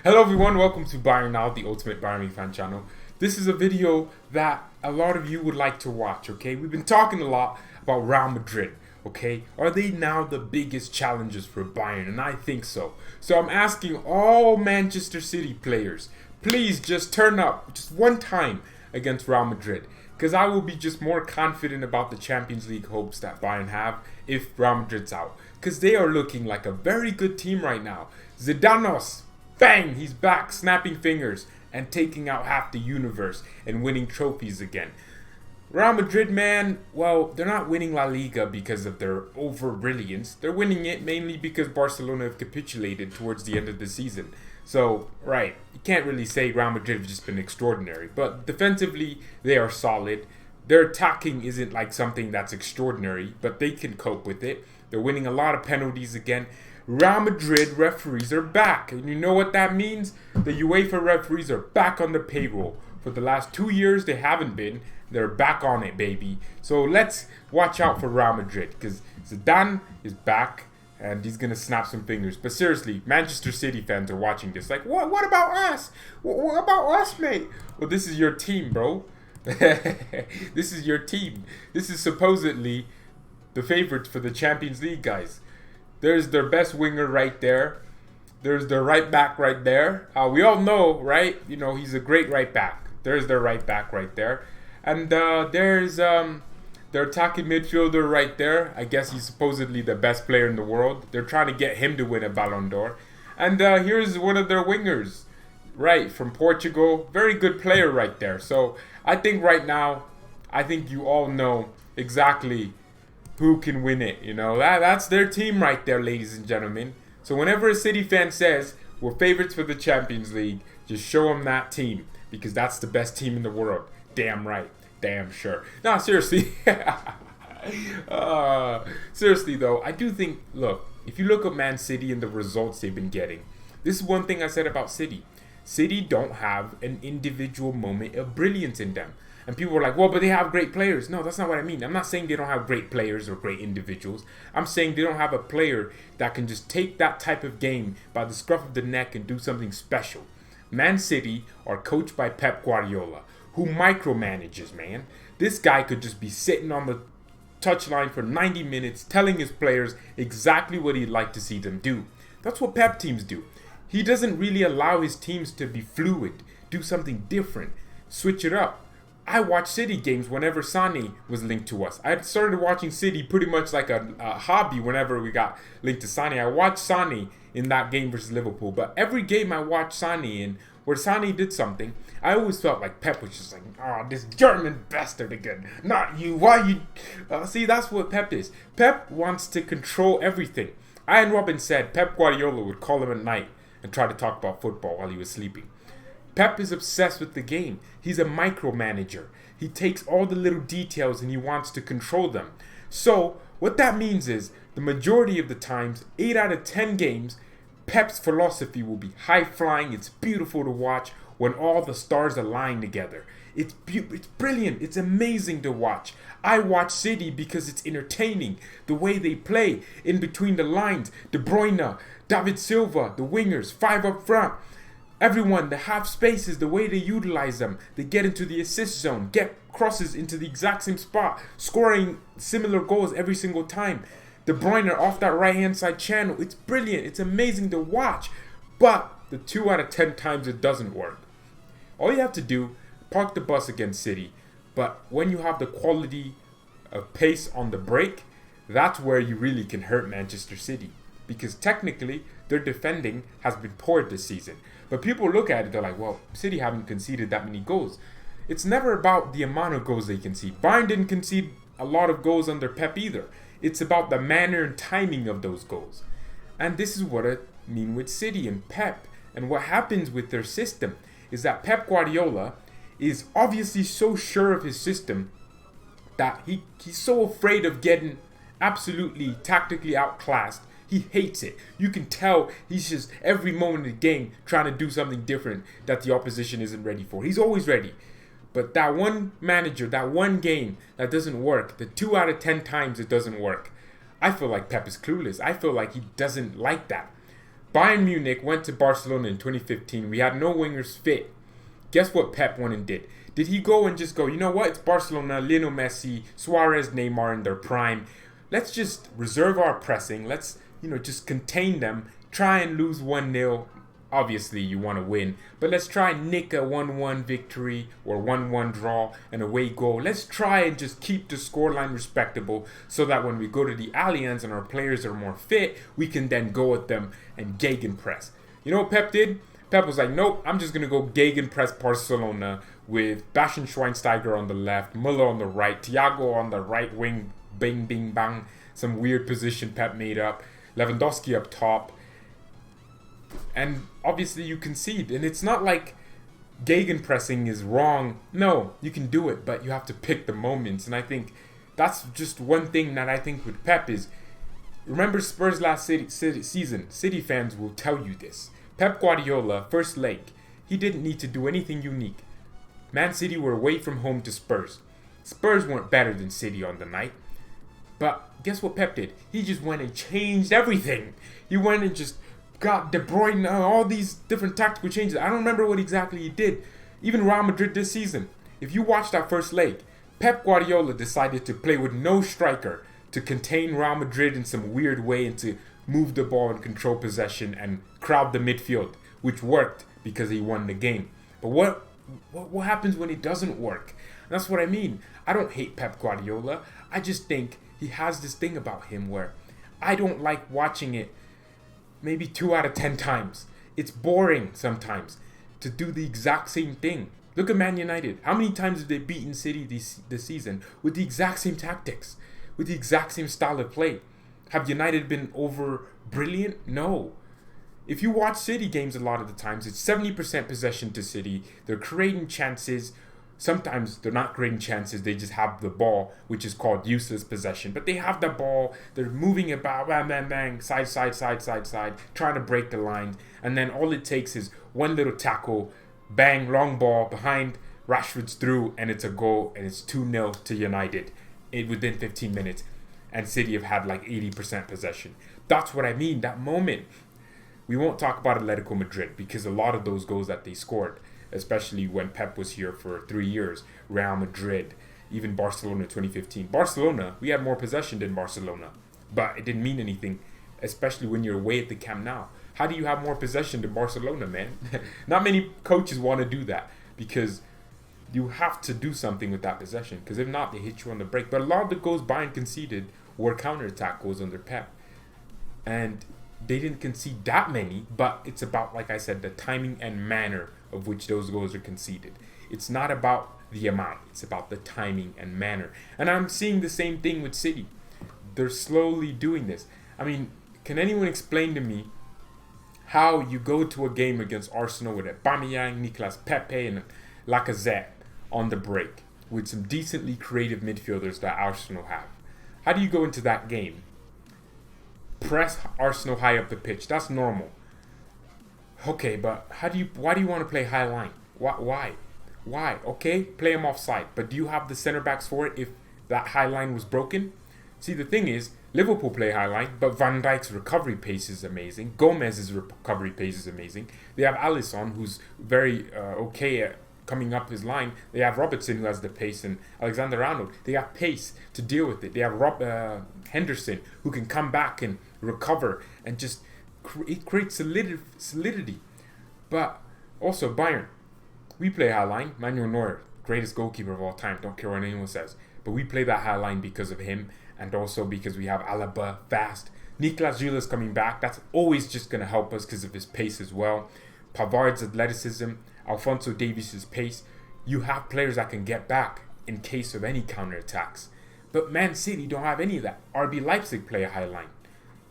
Hello everyone, welcome to BayernNow, the ultimate Bayern fan channel. This is a video that a lot of you would like to watch, okay? We've been talking a lot about Real Madrid, okay? Are they now the biggest challengers for Bayern? And I think so. So I'm asking all Manchester City players, please just turn up just one time against Real Madrid. Because I will be just more confident about the Champions League hopes that Bayern have if Real Madrid's out. Because they are looking like a very good team right now. Zidanos, bang, he's back, snapping fingers and taking out half the universe and winning trophies again. Real Madrid, man, well, they're not winning La Liga because of their over-brilliance. They're winning it mainly because Barcelona have capitulated towards the end of the season. So, right, you can't really say Real Madrid have just been extraordinary. But defensively, they are solid. Their attacking isn't like something that's extraordinary, but they can cope with it. They're winning a lot of penalties again. Real Madrid referees are back. And you know what that means? The UEFA referees are back on the payroll. For the last 2 years, they haven't been. They're back on it, baby. So let's watch out for Real Madrid. Because Zidane is back. And he's going to snap some fingers. But seriously, Manchester City fans are watching this. Like, what about us? What about us, mate? Well, this is your team, bro. This is your team. This is supposedly the favorites for the Champions League, guys. There's their best winger right there. There's their right back right there. We all know, right? You know, he's a great right back. There's their right back right there. And there's their attacking midfielder right there. I guess he's supposedly the best player in the world. They're trying to get him to win a Ballon d'Or. And here's one of their wingers, right, from Portugal. Very good player right there. So I think right now, I think you all know exactly who can win it. You know, that's their team right there, ladies and gentlemen. So whenever a City fan says we're favorites for the Champions League, just show them that team. Because that's the best team in the world. Damn right. Damn sure. No, seriously. Seriously, though, I do think, look, if you look at Man City and the results they've been getting, this is one thing I said about City. City don't have an individual moment of brilliance in them. And people were like, well, but they have great players. No, that's not what I mean. I'm not saying they don't have great players or great individuals. I'm saying they don't have a player that can just take that type of game by the scruff of the neck and do something special. Man City are coached by Pep Guardiola, who micromanages, man. This guy could just be sitting on the touchline for 90 minutes telling his players exactly what he'd like to see them do. That's what Pep teams do. He doesn't really allow his teams to be fluid, do something different, switch it up. I watched City games whenever Sané was linked to us. I started watching City pretty much like a hobby whenever we got linked to Sané. I watched Sané in that game versus Liverpool, but every game I watched Sané in where Sané did something, I always felt like Pep was just like, oh, this German bastard again. Not you. Why you? See, that's what Pep is. Pep wants to control everything. Ian Robin said Pep Guardiola would call him at night and try to talk about football while he was sleeping. Pep is obsessed with the game. He's a micromanager. He takes all the little details and he wants to control them. So, what that means is, the majority of the times, 8 out of 10 games, Pep's philosophy will be high-flying. It's beautiful to watch when all the stars align together. It's brilliant. It's amazing to watch. I watch City because it's entertaining. The way they play, in between the lines, De Bruyne, David Silva, the wingers, 5 up front. Everyone, the half spaces, the way they utilize them. They get into the assist zone, get crosses into the exact same spot, scoring similar goals every single time. De Bruyne off that right-hand side channel. It's brilliant. It's amazing to watch. But the 2 out of 10 times it doesn't work. All you have to do, park the bus against City. But when you have the quality of pace on the break, that's where you really can hurt Manchester City. Because technically, their defending has been poor this season. But people look at it, they're like, well, City haven't conceded that many goals. It's never about the amount of goals they concede. Bayern didn't concede a lot of goals under Pep either. It's about the manner and timing of those goals. And this is what I mean with City and Pep. And what happens with their system is that Pep Guardiola is obviously so sure of his system that he's so afraid of getting absolutely tactically outclassed. He hates it. You can tell he's just every moment of the game trying to do something different that the opposition isn't ready for. He's always ready. But that one manager, that one game that doesn't work, the 2 out of 10 times it doesn't work, I feel like Pep is clueless. I feel like he doesn't like that. Bayern Munich went to Barcelona in 2015. We had no wingers fit. Guess what Pep went and did? Did he go and just go, you know what? It's Barcelona, Lionel Messi, Suarez, Neymar in their prime. Let's just reserve our pressing. Let's, just contain them. Try and lose 1-0. Obviously, you want to win. But let's try and nick a 1-1 victory or 1-1 draw, an away goal. Let's try and just keep the scoreline respectable so that when we go to the Allianz and our players are more fit, we can then go at them and gegenpress. You know what Pep did? Pep was like, nope, I'm just going to go gegenpress Barcelona with Bastian Schweinsteiger on the left, Müller on the right, Thiago on the right wing, bing, bing, bang. Some weird position Pep made up. Lewandowski up top. And obviously you concede. And it's not like gegenpressing is wrong. No, you can do it, but you have to pick the moments. And I think that's just one thing that I think with Pep is, remember Spurs last season. City fans will tell you this. Pep Guardiola, first leg, he didn't need to do anything unique. Man City were away from home to Spurs. Spurs weren't better than City on the night. But guess what Pep did? He just went and changed everything. He went and just got De Bruyne, all these different tactical changes. I don't remember what exactly he did. Even Real Madrid this season. If you watch that first leg, Pep Guardiola decided to play with no striker to contain Real Madrid in some weird way and to move the ball and control possession and crowd the midfield, which worked because he won the game. But what happens when it doesn't work? And that's what I mean. I don't hate Pep Guardiola. I just think he has this thing about him where I don't like watching it maybe 2 out of 10 times. It's boring sometimes to do the exact same thing. Look at Man United. How many times have they beaten City this season with the exact same tactics, with the exact same style of play? Have United been over brilliant? No. If you watch City games a lot of the times, it's 70% possession to City. They're creating chances. Sometimes they're not creating chances. They just have the ball, which is called useless possession. But they have the ball. They're moving about, bang, bang, bang, side, trying to break the lines. And then all it takes is one little tackle, bang, long ball behind, Rashford's through, and it's a goal, and it's 2-0 to United within 15 minutes. And City have had like 80% possession. That's what I mean, that moment. We won't talk about Atletico Madrid because a lot of those goals that they scored, especially when Pep was here for 3 years, Real Madrid, even Barcelona 2015. Barcelona, we had more possession than Barcelona, but it didn't mean anything, especially when you're away at the Camp Nou. How do you have more possession than Barcelona, man? Not many coaches want to do that because you have to do something with that possession, because if not, they hit you on the break. But a lot of the goals Bayern conceded were counter-attack goals under Pep. And they didn't concede that many, but it's about, like I said, the timing and manner of which those goals are conceded. It's not about the amount, it's about the timing and manner. And I'm seeing the same thing with City. They're slowly doing this. I mean, can anyone explain to me how you go to a game against Arsenal with Aubameyang, Nicolas Pepe, and Lacazette on the break with some decently creative midfielders that Arsenal have? How do you go into that game? Press Arsenal high up the pitch. That's normal. Okay, but why do you want to play high line? Why? Okay, play them offside. But do you have the center backs for it if that high line was broken? See, the thing is, Liverpool play high line, but Van Dijk's recovery pace is amazing. Gomez's recovery pace is amazing. They have Alisson, who's very okay at coming up his line. They have Robertson, who has the pace, and Alexander-Arnold. They have pace to deal with it. They have Henderson, who can come back and recover and just create solidity. But also Bayern, we play high line. Manuel Neuer, greatest goalkeeper of all time. Don't care what anyone says. But we play that high line because of him, and also because we have Alaba fast. Niklas Süle's coming back. That's always just going to help us because of his pace as well. Pavard's athleticism, Alphonso Davies' pace. You have players that can get back in case of any counterattacks. But Man City don't have any of that. RB Leipzig play a high line.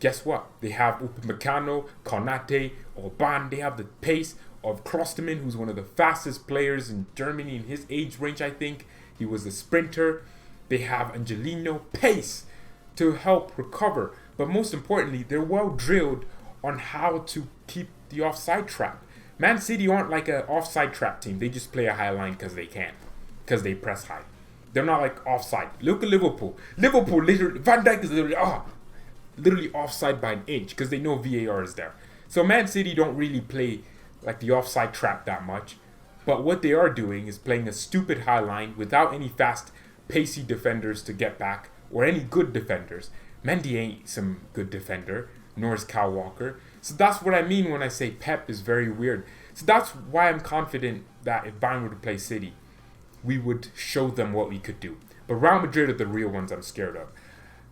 Guess what? They have Upamecano, Konate, Orban. They have the pace of Klosterman, who's one of the fastest players in Germany in his age range, I think. He was a sprinter. They have Angelino, pace to help recover. But most importantly, they're well drilled on how to keep the offside trap. Man City aren't like an offside trap team. They just play a high line because they can. Because they press high. They're not like offside. Look at Liverpool. Liverpool literally, Van Dijk is literally offside by an inch because they know VAR is there. So Man City don't really play like the offside trap that much. But what they are doing is playing a stupid high line without any fast, pacey defenders to get back or any good defenders. Mendy ain't some good defender, nor is Kyle Walker. So that's what I mean when I say Pep is very weird. So that's why I'm confident that if Bayern were to play City, we would show them what we could do. But Real Madrid are the real ones I'm scared of.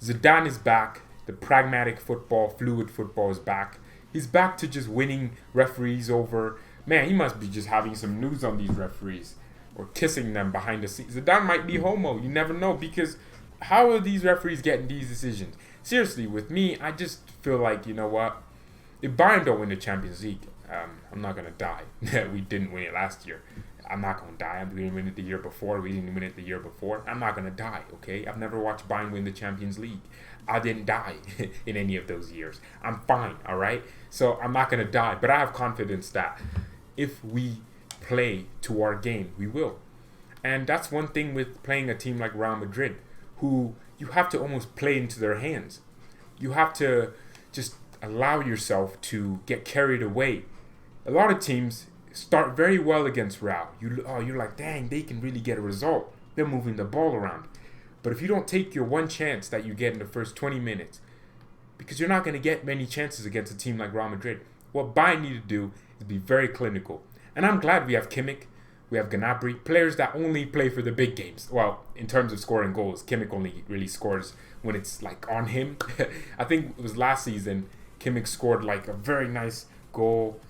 Zidane is back. The pragmatic football, fluid football is back. He's back to just winning referees over. Man, he must be just having some news on these referees or kissing them behind the scenes. Zidane might be homo. You never know, because how are these referees getting these decisions? Seriously, with me, I just feel like, you know what? If Bayern don't win the Champions League, I'm not going to die. We didn't win it last year. I'm not going to die. We didn't win it the year before. We didn't win it the year before. I'm not going to die, okay? I've never watched Bayern win the Champions League. I didn't die in any of those years. I'm fine, all right? So I'm not going to die. But I have confidence that if we play to our game, we will. And that's one thing with playing a team like Real Madrid, who you have to almost play into their hands. You have to just allow yourself to get carried away. A lot of teams start very well against Real. You're like, dang, they can really get a result. They're moving the ball around. But if you don't take your one chance that you get in the first 20 minutes, because you're not going to get many chances against a team like Real Madrid, what Bayern need to do is be very clinical. And I'm glad we have Kimmich, we have Gnabry, players that only play for the big games. Well, in terms of scoring goals, Kimmich only really scores when it's like on him. I think it was last season, Kimmich scored like a very nice goal.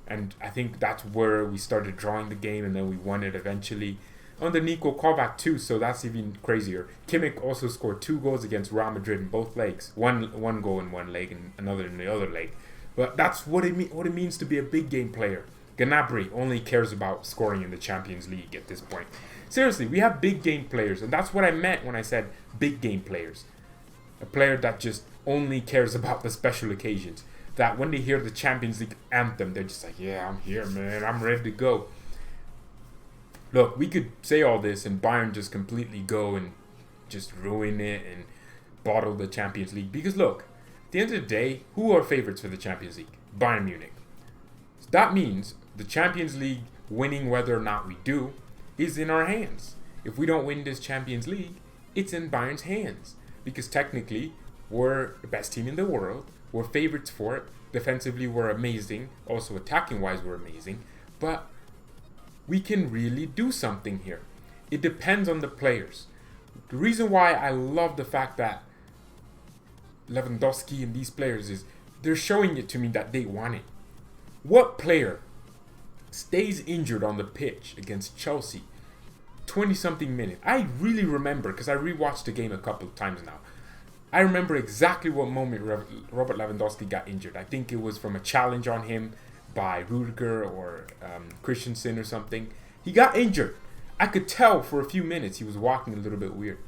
And I think that's where we started drawing the game, and then we won it eventually. Under Niko Kovac too, so that's even crazier. Kimmich also scored 2 goals against Real Madrid in both legs. One goal in one leg and another in the other leg. But that's what it means to be a big game player. Gnabry only cares about scoring in the Champions League at this point. Seriously, we have big game players, and that's what I meant when I said big game players. A player that just only cares about the special occasions. That when they hear the Champions League anthem, they're just like, yeah, I'm here, man. I'm ready to go. Look, we could say all this and Bayern just completely go and just ruin it and bottle the Champions League. Because look, at the end of the day, who are favorites for the Champions League? Bayern Munich. So that means the Champions League winning, whether or not we do, is in our hands. If we don't win this Champions League, it's in Bayern's hands. Because technically, we're the best team in the world. We're favorites for it. Defensively, we're amazing. Also, attacking-wise, we're amazing. But we can really do something here. It depends on the players. The reason why I love the fact that Lewandowski and these players is they're showing it to me that they want it. What player stays injured on the pitch against Chelsea 20-something minutes? I really remember, because I rewatched the game a couple of times now. I remember exactly what moment Robert Lewandowski got injured. I think it was from a challenge on him by Rudiger or Christensen or something. He got injured. I could tell for a few minutes he was walking a little bit weird.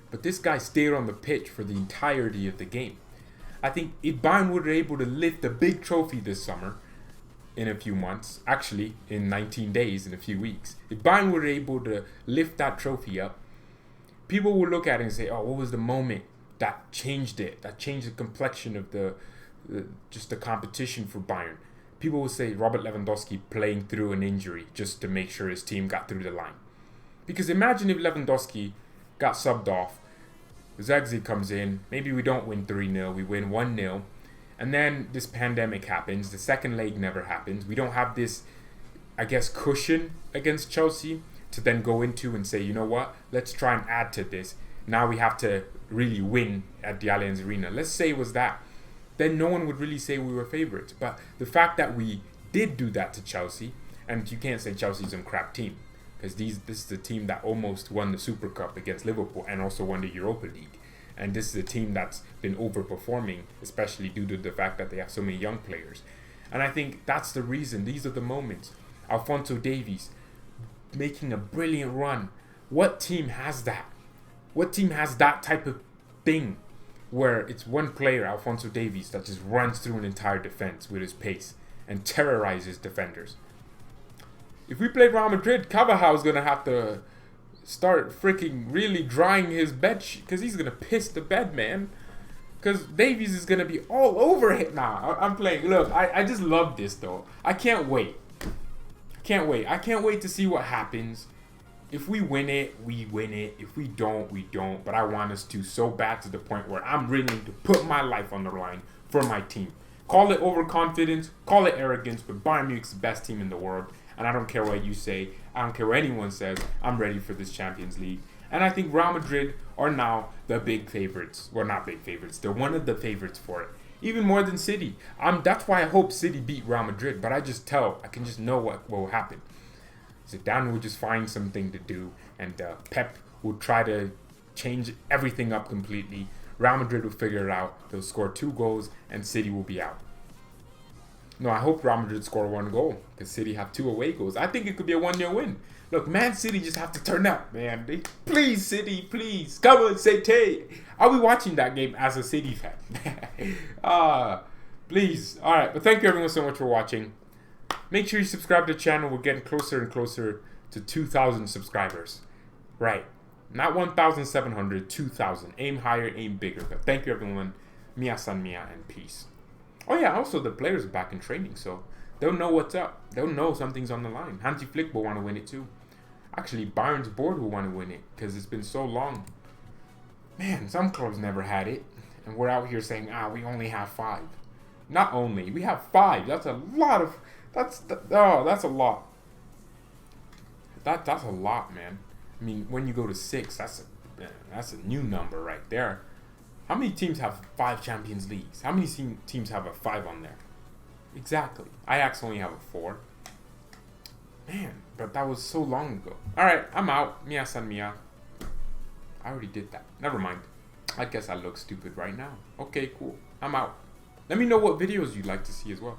But this guy stayed on the pitch for the entirety of the game. I think if Bayern were able to lift a big trophy this summer, in a few months, actually in 19 days, in a few weeks, if Bayern were able to lift that trophy up, people will look at it and say, oh, what was the moment that changed it, that changed the complexion of the competition for Bayern? People will say Robert Lewandowski playing through an injury just to make sure his team got through the line. Because imagine if Lewandowski got subbed off, Zagzi comes in, maybe we don't win 3-0, we win 1-0, and then this pandemic happens, the second leg never happens, we don't have this, I guess, cushion against Chelsea to then go into and say, you know what, let's try and add to this. Now we have to really win at the Allianz Arena. Let's say it was that. Then no one would really say we were favorites. But the fact that we did do that to Chelsea, and you can't say Chelsea's a crap team, because this is a team that almost won the Super Cup against Liverpool and also won the Europa League. And this is a team that's been overperforming, especially due to the fact that they have so many young players. And I think that's the reason. These are the moments. Alphonso Davies making a brilliant run. What team has that? What team has that type of thing where it's one player, Alphonso Davies, that just runs through an entire defense with his pace and terrorizes defenders? If we played Real Madrid, Carvajal's going to have to start freaking really drying his bed sheet because he's going to piss the bed, man. Because Davies is going to be all over it now. I'm playing. Look, I just love this, though. I can't wait. Can't wait. I can't wait to see what happens. If we win it, we win it. If we don't, we don't. But I want us to so bad to the point where I'm willing to put my life on the line for my team. Call it overconfidence, call it arrogance, but Bayern Munich's the best team in the world. And I don't care what you say. I don't care what anyone says. I'm ready for this Champions League. And I think Real Madrid are now the big favorites. Well, not big favorites. They're one of the favorites for it. Even more than City. That's why I hope City beat Real Madrid. But I can just know what will happen. Zidane will just find something to do. And Pep will try to change everything up completely. Real Madrid will figure it out. They'll score 2 goals and City will be out. No, I hope Real Madrid score 1 goal because City have 2 away goals. I think it could be a 1-0 win. Look, Man City just have to turn up, man. Please, City, please. Come on, City. I'll be watching that game as a City fan. Please. All right, but thank you everyone so much for watching. Make sure you subscribe to the channel. We're getting closer and closer to 2,000 subscribers. Right. Not 1,700, 2,000. Aim higher, aim bigger. But thank you, everyone. Mia san mia, and peace. Oh, yeah, also the players are back in training, so they'll know what's up. They'll know something's on the line. Hansi Flick will want to win it, too. Actually, Bayern's board will want to win it because it's been so long. Man, some clubs never had it. And we're out here saying, we only have 5. Not only. We have 5. That's a lot of... that's a lot. That's a lot, man. I mean, when you go to 6, that's a new number right there. How many teams have 5 Champions Leagues? How many teams have a 5 on there? Exactly. Ajax only have a 4. Man, but that was so long ago. Alright, I'm out. Mia san mia. I already did that. Never mind. I guess I look stupid right now. Okay, cool. I'm out. Let me know what videos you'd like to see as well.